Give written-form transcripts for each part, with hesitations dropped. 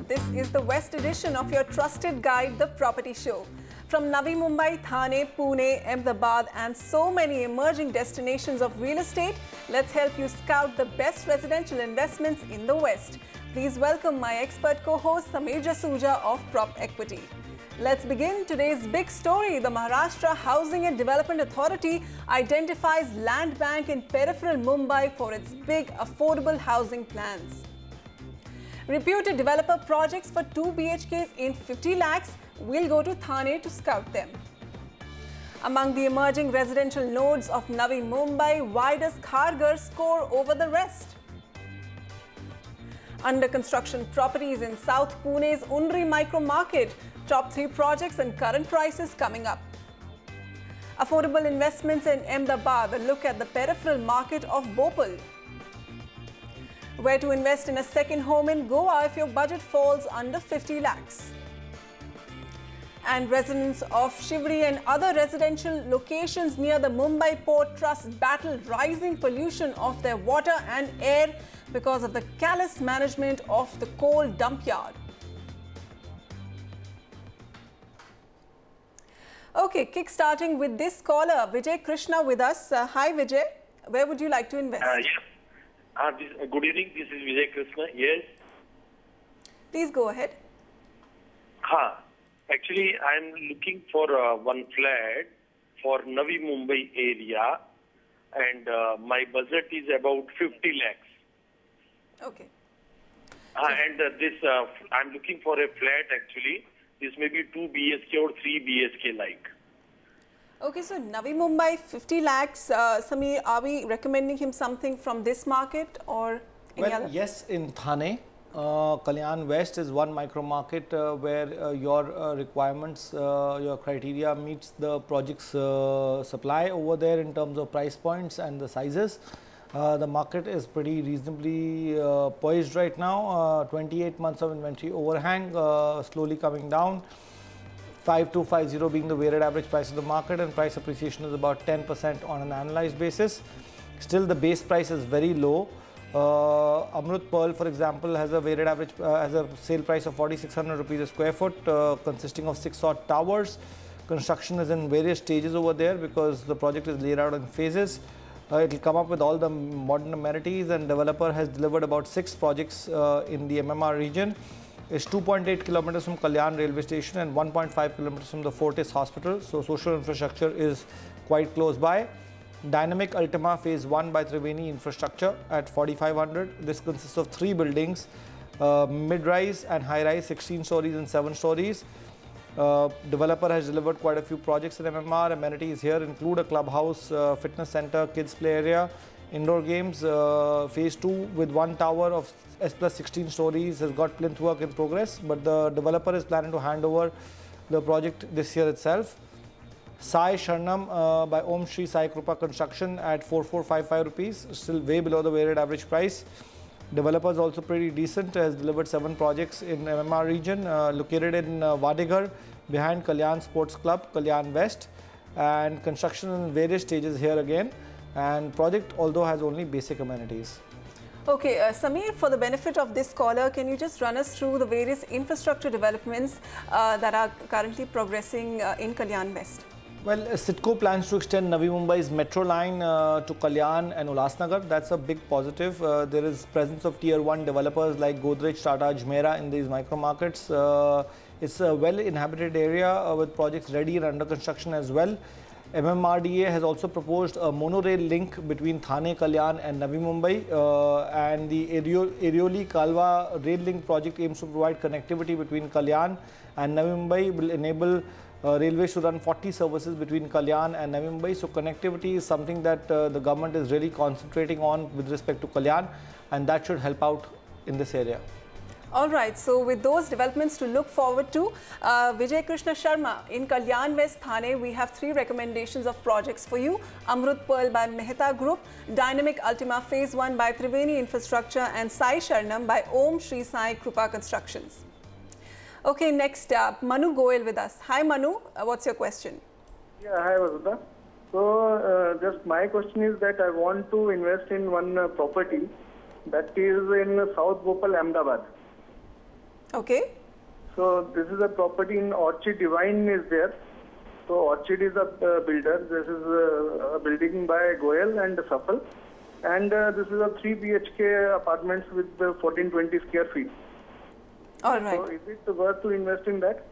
This is the West edition of your trusted guide, The Property Show. From Navi Mumbai, Thane, Pune, Ahmedabad and so many emerging destinations of real estate, let's help you scout the best residential investments in the West. Please welcome my expert co-host Sameer Jasuja of Prop Equity. Let's begin today's big story. The Maharashtra Housing and Development Authority identifies land bank in peripheral Mumbai for its big affordable housing plans. Reputed developer projects for 2 BHKs in 50 lakhs will go to Thane to scout them. Among the emerging residential nodes of Navi Mumbai, why does Kharghar score over the rest? Under construction properties in South Pune's Unri micro market, top 3 projects and current prices coming up. Affordable investments in Ahmedabad, a look at the peripheral market of Bhopal. Where to invest in a second home in Goa if your budget falls under 50 lakhs. And residents of Shivri and other residential locations near the Mumbai Port Trust battle rising pollution of their water and air because of the callous management of the coal dump yard. Okay, kick-starting with this caller, Vijay Krishna with us. Hi Vijay, where would you like to invest? Good evening, this is Vijay Krishna. Yes. Please go ahead. Actually, I am looking for one flat for Navi Mumbai area and my budget is about 50 lakhs. Okay. And I'm looking for a flat actually. This may be 2 BHK or 3 BHK like. Okay, so Navi Mumbai 50 lakhs. Sameer, are we recommending him something from this market or any other? Yes, in Thane. Kalyan West is one micro market where your requirements, your criteria meets the project's supply over there in terms of price points and the sizes. The market is pretty reasonably poised right now. 28 months of inventory overhang, slowly coming down. 5250 being the weighted average price of the market, and price appreciation is about 10% on an annualized basis. Still, the base price is very low. Amrut Pearl, for example, has a weighted average has a sale price of 4,600 rupees a square foot, consisting of 6 odd towers. Construction is in various stages over there because the project is laid out in phases. It will come up with all the modern amenities, and developer has delivered about 6 projects in the MMR region. It's 2.8 kilometers from Kalyan railway station and 1.5 kilometers from the Fortis hospital. So social infrastructure is quite close by. Dynamic Ultima Phase 1 by Triveni Infrastructure at 4,500. This consists of 3 buildings, mid-rise and high-rise, 16 stories and 7 stories. Developer has delivered quite a few projects in MMR. Amenities here include a clubhouse, fitness center, kids play area, indoor games. Phase 2 with 1 tower of S plus 16 stories has got plinth work in progress, but the developer is planning to hand over the project this year itself. Sai Sharnam by Om Shri Sai Krupa Construction at 4,455 rupees, still way below the weighted average price. Developer is also pretty decent, has delivered 7 projects in MMR region, located in Vadighar behind Kalyan Sports Club, Kalyan West, and construction in various stages here again, and project although has only basic amenities. Okay, Sameer, for the benefit of this caller, can you just run us through the various infrastructure developments that are currently progressing in Kalyan West? Well, CITCO plans to extend Navi Mumbai's metro line to Kalyan and Ulhasnagar. That's a big positive. There is presence of tier 1 developers like Godrej, Tata, Jumeirah in these micro markets. It's a well-inhabited area with projects ready and under construction as well. MMRDA has also proposed a monorail link between Thane, Kalyan and Navi Mumbai, and the Airoli Kalwa rail link project aims to provide connectivity between Kalyan and Navi Mumbai, will enable railways to run 40 services between Kalyan and Navi Mumbai. So connectivity is something that the government is really concentrating on with respect to Kalyan, and that should help out in this area. All right, so with those developments to look forward to, Vijay Krishna Sharma, in Kalyan West, Thane, we have 3 recommendations of projects for you. Amrut Pearl by Mehta Group, Dynamic Ultima Phase 1 by Triveni Infrastructure, and Sai Sharnam by Om Shri Sai Krupa Constructions. Okay, next up, Manu Goel with us. Hi Manu, what's your question? Yeah, hi Vasudha. So, just my question is that I want to invest in one property that is in South Bhopal, Ahmedabad. Okay. So this is a property in Orchid Divine is there. So Orchid is a builder. This is a building by Goyal and Safal. And this is a 3 BHK apartments with 1420 square feet. All right. So is it worth to invest in that?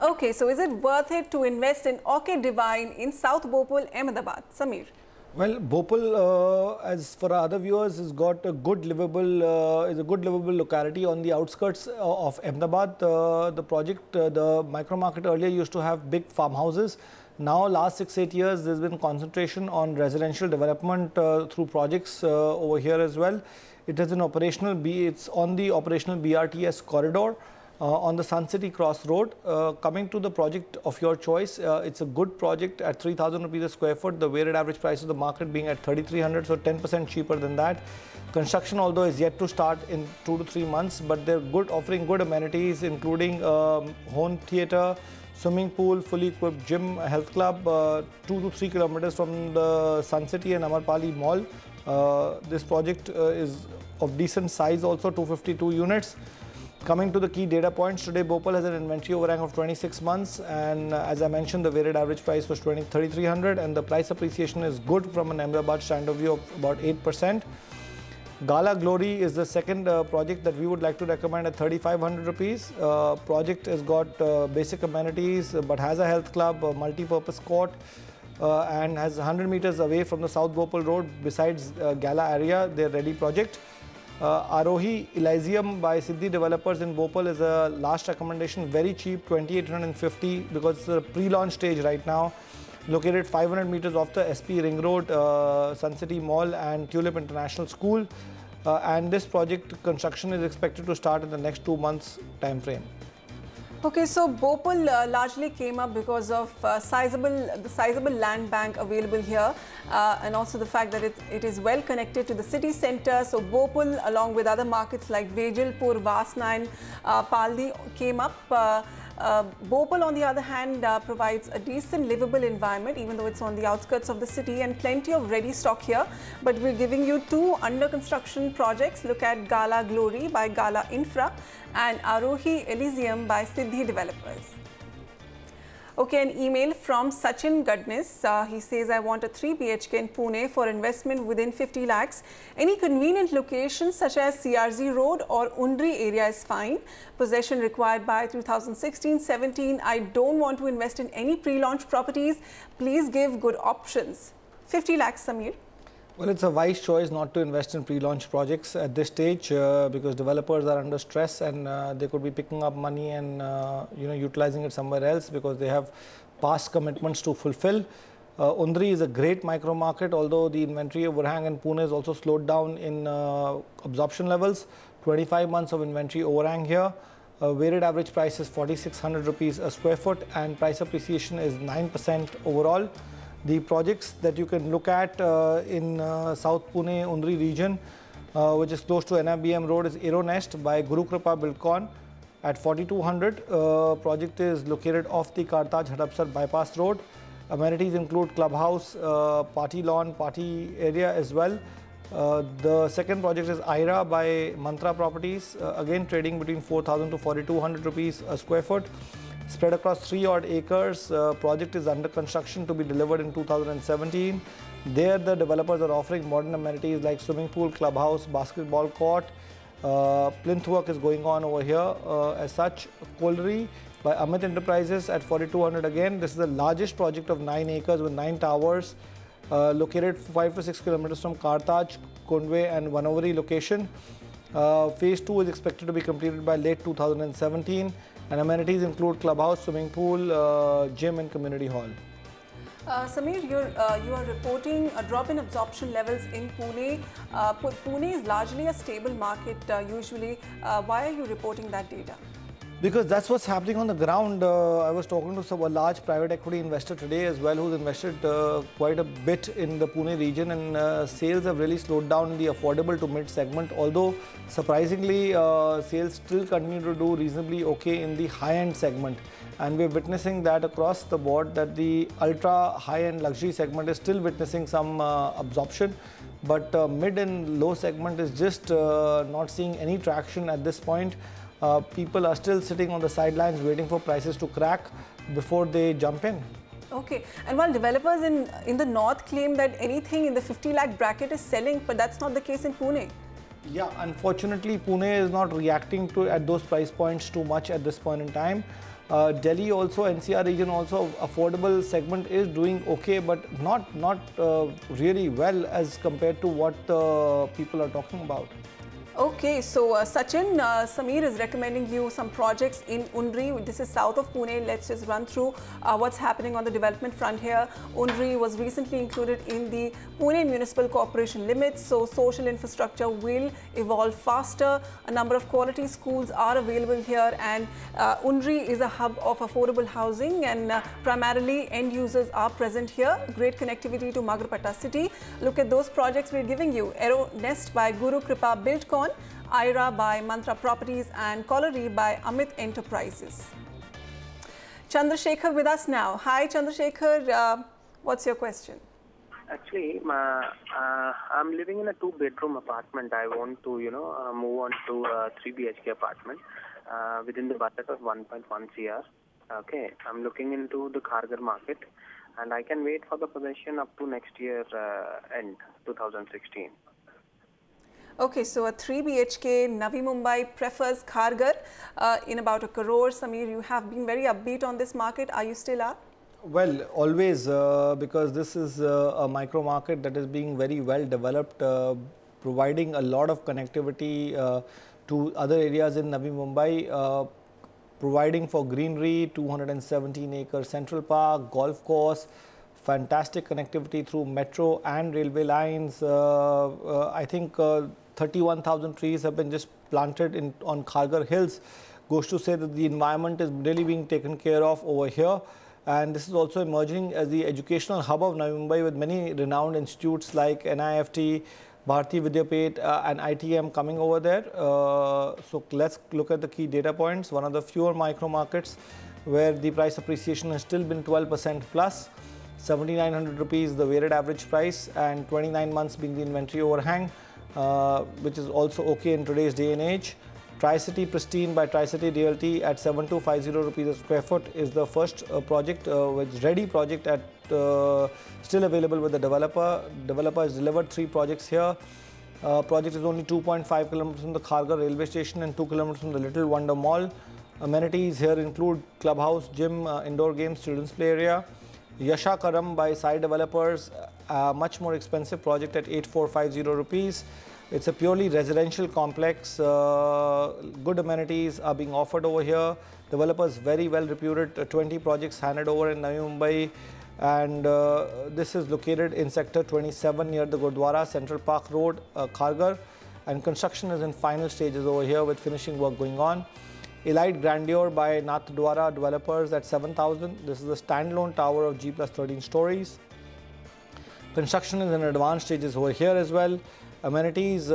Okay, so is it worth it to invest in Orchid Divine in South Bhopal, Ahmedabad? Samir. Well, Bhopal, as for our other viewers, has got a good livable, is a good livable locality on the outskirts of Ahmedabad. The project, the micro market earlier used to have big farmhouses. Now, last 6-8 years, there's been concentration on residential development through projects over here as well. It is an operational, it's on the operational BRTS corridor. On the Sun City Cross Road. Coming to the project of your choice, it's a good project at 3,000 rupees a square foot, the weighted average price of the market being at 3,300, so 10% cheaper than that. Construction, although, is yet to start in 2 to 3 months, but they're good, offering good amenities, including home theatre, swimming pool, fully equipped gym, health club, 2 to 3 kilometers from the Sun City and Amarpali Mall. This project is of decent size also, 252 units. Coming to the key data points, today Bhopal has an inventory overhang of 26 months, and as I mentioned, the weighted average price was 3,300, and the price appreciation is good from an Ahmedabad standard view of about 8%. Gala Glory is the second project that we would like to recommend at 3,500 rupees. Project has got basic amenities but has a health club, a multi-purpose court, and has 100 meters away from the South Bhopal Road besides Gala area, their ready project. Arohi Elysium by Siddhi Developers in Bhopal is a last recommendation, very cheap, 2,850 because it's a pre-launch stage right now. Located 500 meters off the SP Ring Road, Sun City Mall and Tulip International School. And this project construction is expected to start in the next 2 months time frame. Okay, so Bhopal largely came up because of the sizable land bank available here, and also the fact that it is well connected to the city centre. So Bhopal, along with other markets like Vejalpur, Vasna and Paldi came up. Bhopal, on the other hand, provides a decent livable environment, even though it's on the outskirts of the city, and plenty of ready stock here. But we're giving you 2 under construction projects. Look at Gala Glory by Gala Infra and Arohi Elysium by Siddhi Developers. Okay, an email from Sachin Gadnis. He says, I want a 3 BHK in Pune for investment within 50 lakhs. Any convenient locations such as CRZ Road or Undri area is fine. Possession required by 2016-17. I don't want to invest in any pre-launch properties. Please give good options. 50 lakhs, Samir. Well, it's a wise choice not to invest in pre-launch projects at this stage because developers are under stress and they could be picking up money and utilizing it somewhere else because they have past commitments to fulfill. Undri is a great micro market, although the inventory overhang in Pune is also slowed down in absorption levels. 25 months of inventory overhang here. Weighted average price is 4,600 rupees a square foot and price appreciation is 9% overall. The projects that you can look at in South Pune, Undri region, which is close to NIBM Road, is Aeronest by Guru Kripa Buildcon at 4,200. Project is located off the Kartaj Hadapsar Bypass Road. Amenities include clubhouse, party lawn, party area as well. The second project is Aira by Mantra Properties, again trading between 4,000 to 4,200 rupees a square foot. Spread across 3 odd acres. Project is under construction to be delivered in 2017. There the developers are offering modern amenities like swimming pool, clubhouse, basketball court. Plinth work is going on over here as such. Colliery by Amit Enterprises at 4,200 again. This is the largest project of 9 acres with 9 towers located 5 to 6 kilometers from Kartaj, Kondwe and Vanavari location. Phase 2 is expected to be completed by late 2017. And amenities include clubhouse, swimming pool, gym and community hall. Samir, you are reporting a drop in absorption levels in Pune. Pune is largely a stable market usually. Why are you reporting that data? Because that's what's happening on the ground. I was talking to a large private equity investor today as well who's invested quite a bit in the Pune region, and sales have really slowed down in the affordable to mid segment, although surprisingly sales still continue to do reasonably okay in the high-end segment, and we're witnessing that across the board that the ultra high-end luxury segment is still witnessing some absorption, but mid and low segment is just not seeing any traction at this point. people are still sitting on the sidelines waiting for prices to crack before they jump in. Okay, and while developers in the north claim that anything in the 50 lakh bracket is selling, but that's not the case in Pune. Yeah, unfortunately, Pune is not reacting to at those price points too much at this point in time. Delhi also, NCR region also, affordable segment is doing okay, but not really well as compared to what people are talking about. Okay, so Sachin, Samir is recommending you some projects in Undri. This is south of Pune. Let's just run through what's happening on the development front here. Undri was recently included in the Pune Municipal Corporation limits, so social infrastructure will evolve faster. A number of quality schools are available here, and Undri is a hub of affordable housing, and primarily end users are present here. Great connectivity to Magarpatta city. Look at those projects we're giving you. Aero Nest by Guru Kripa Buildcon, Ira by Mantra Properties, and Colliery by Amit Enterprises. Chandrasekhar with us now. Hi Chandrasekhar, what's your question? Actually, I'm living in a 2-bedroom apartment. I want to, move on to a 3 BHK apartment within the budget of 1.1 CR. Okay, I'm looking into the Kharghar market, and I can wait for the possession up to next year end, 2016. Okay, so a 3 BHK Navi Mumbai prefers Kharghar in about 1 crore. Samir, you have been very upbeat on this market. Are you still up? Well, always, because this is a micro market that is being very well developed, providing a lot of connectivity to other areas in Navi Mumbai, providing for greenery, 217-acre Central Park, golf course, fantastic connectivity through metro and railway lines. I think 31,000 trees have been just planted on Kharghar Hills. Goes to say that the environment is really being taken care of over here. And this is also emerging as the educational hub of Navi Mumbai, with many renowned institutes like NIFT, Bharati Vidyapet and ITM coming over there. So let's look at the key data points. One of the fewer micro markets where the price appreciation has still been 12% plus. 7,900 rupees the weighted average price, and 29 months being the inventory overhang, which is also okay in today's day and age. Tri-City Pristine by Tri-City Realty at 7,250 rupees a square foot is the first project, which ready project at still available with the developer. Developer has delivered 3 projects here. Project is only 2.5 kilometers from the Kharghar railway station and 2 kilometers from the Little Wonder Mall. Amenities here include clubhouse, gym, indoor games, children's play area. Yasha Karam by Sai Developers, much more expensive project at 8,450 rupees. It's a purely residential complex. Good amenities are being offered over here. Developers very well reputed. 20 projects handed over in Navi Mumbai, and this is located in sector 27 near the Gurdwara, Central Park Road, Kharghar, and construction is in final stages over here with finishing work going on. Elite Grandeur by Nath Dwara Developers at 7,000. This is a standalone tower of G plus 13 stories. Construction is in advanced stages over here as well. Amenities,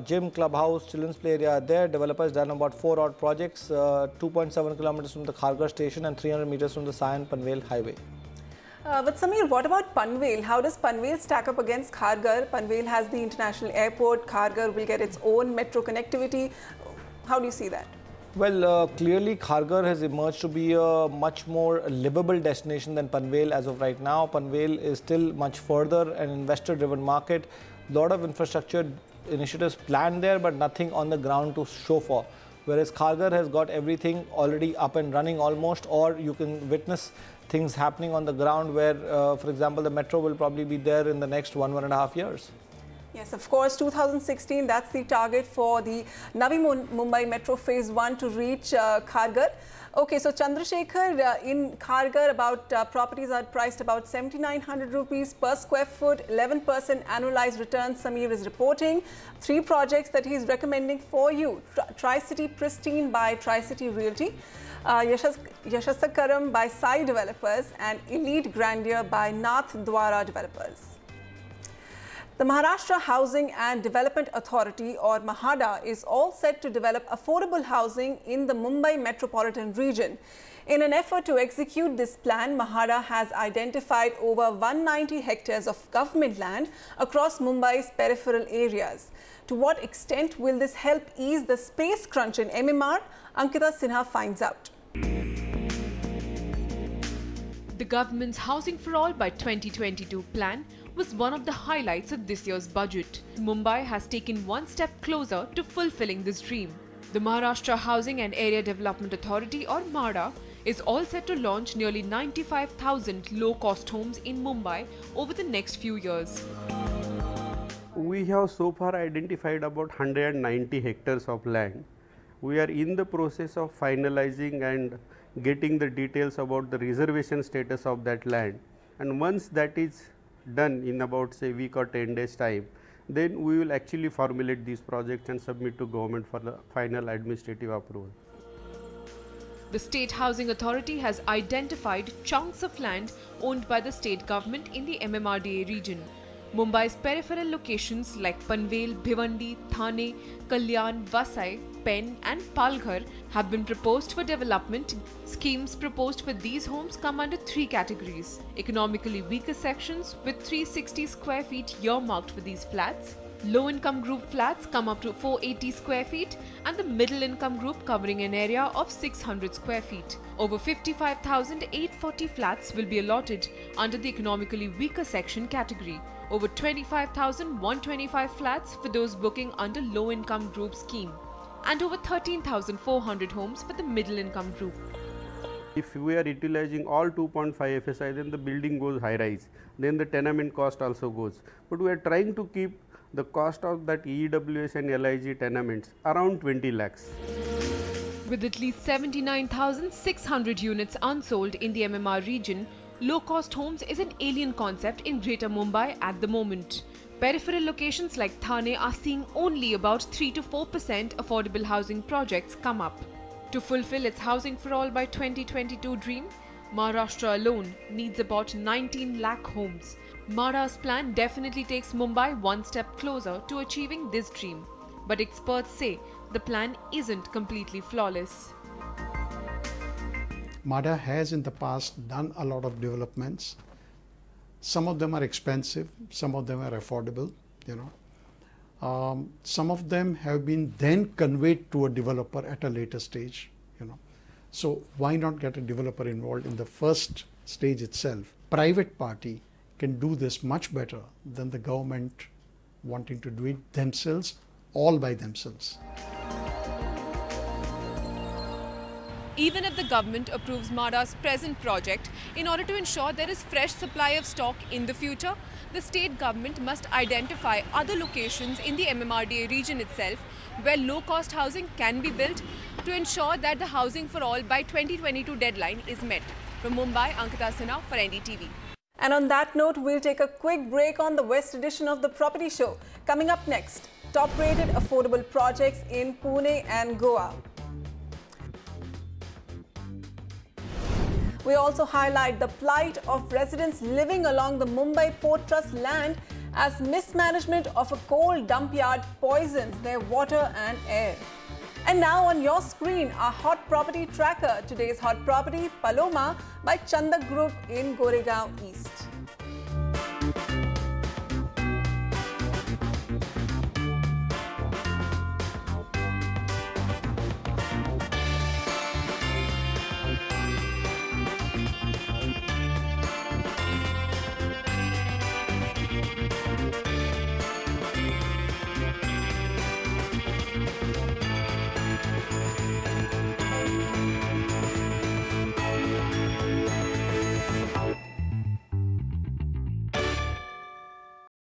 gym, clubhouse, children's play area are there. Developers done about 4 odd projects, 2.7 kilometers from the Kharghar station and 300 meters from the Sion Panvel highway. But Samir, what about Panvel? How does Panvel stack up against Kharghar? Panvel has the international airport. Kharghar will get its own metro connectivity. How do you see that? Well, clearly Kharghar has emerged to be a much more livable destination than Panvel as of right now. Panvel is still much further an investor-driven market. A lot of infrastructure initiatives planned there, but nothing on the ground to show for. Whereas Kharghar has got everything already up and running almost, or you can witness things happening on the ground where, for example, the metro will probably be there in the next 1.5 years. Yes, of course, 2016, that's the target for the Navi Mumbai Metro Phase 1 to reach Kharghar. Okay, so Chandrasekhar, in Kharghar, about properties are priced about 7,900 rupees per square foot, 11% annualized returns, Samir is reporting. 3 projects that he's recommending for you. Tri-City Pristine by Tri-City Realty, Yashasakaram by Sai Developers, and Elite Grandeur by Nath Dwara Developers. The Maharashtra Housing and Development Authority, or MHADA, is all set to develop affordable housing in the Mumbai metropolitan region. In an effort to execute this plan, MHADA has identified over 190 hectares of government land across Mumbai's peripheral areas. To what extent will this help ease the space crunch in MMR? Ankita Sinha finds out. The government's Housing for All by 2022 plan was one of the highlights of this year's budget. Mumbai has taken one step closer to fulfilling this dream. The Maharashtra Housing and Area Development Authority, or MHADA, is all set to launch nearly 95,000 low-cost homes in Mumbai over the next few years. We have so far identified about 190 hectares of land. We are in the process of finalizing and getting the details about the reservation status of that land, and once that is done in about say week or 10 days time, then we will actually formulate these projects and submit to government for the final administrative approval. The State Housing Authority has identified chunks of land owned by the state government in the MMRDA region. Mumbai's peripheral locations like Panvel, Bhiwandi, Thane, Kalyan, Vasai, Pen and Palghar have been proposed for development. Schemes proposed for these homes come under three categories: economically weaker sections with 360 square feet earmarked for these flats, low-income group flats come up to 480 square feet, and the middle-income group covering an area of 600 square feet. Over 55,840 flats will be allotted under the economically weaker section category. Over 25,125 flats for those booking under low-income group scheme, and over 13,400 homes for the middle-income group. If we are utilizing all 2.5 FSI, then the building goes high-rise, then the tenement cost also goes. But we are trying to keep the cost of that EWS and LIG tenements around 20 lakhs. With at least 79,600 units unsold in the MMR region, low-cost homes is an alien concept in Greater Mumbai at the moment. Peripheral locations like Thane are seeing only about 3 to 4% affordable housing projects come up. To fulfill its Housing for All by 2022 dream, Maharashtra alone needs about 19 lakh homes. MHADA's plan definitely takes Mumbai one step closer to achieving this dream. But experts say the plan isn't completely flawless. MHADA has in the past done a lot of developments. Some of them are expensive, some of them are affordable, some of them have been then conveyed to a developer at a later stage, So why not get a developer involved in the first stage itself? Private party can do this much better than the government wanting to do it themselves, all by themselves. Even if the government approves MHADA's present project, in order to ensure there is fresh supply of stock in the future, the state government must identify other locations in the MMRDA region itself where low-cost housing can be built to ensure that the Housing for All by 2022 deadline is met. From Mumbai, Ankita Sinha for NDTV. And on that note, we'll take a quick break on the West edition of the Property Show. Coming up next, top-rated affordable projects in Pune and Goa. We also highlight the plight of residents living along the Mumbai Port Trust land as mismanagement of a coal dump yard poisons their water and air. And now on your screen, our hot property tracker. Today's hot property, Paloma by Chanda Group in Goregaon East.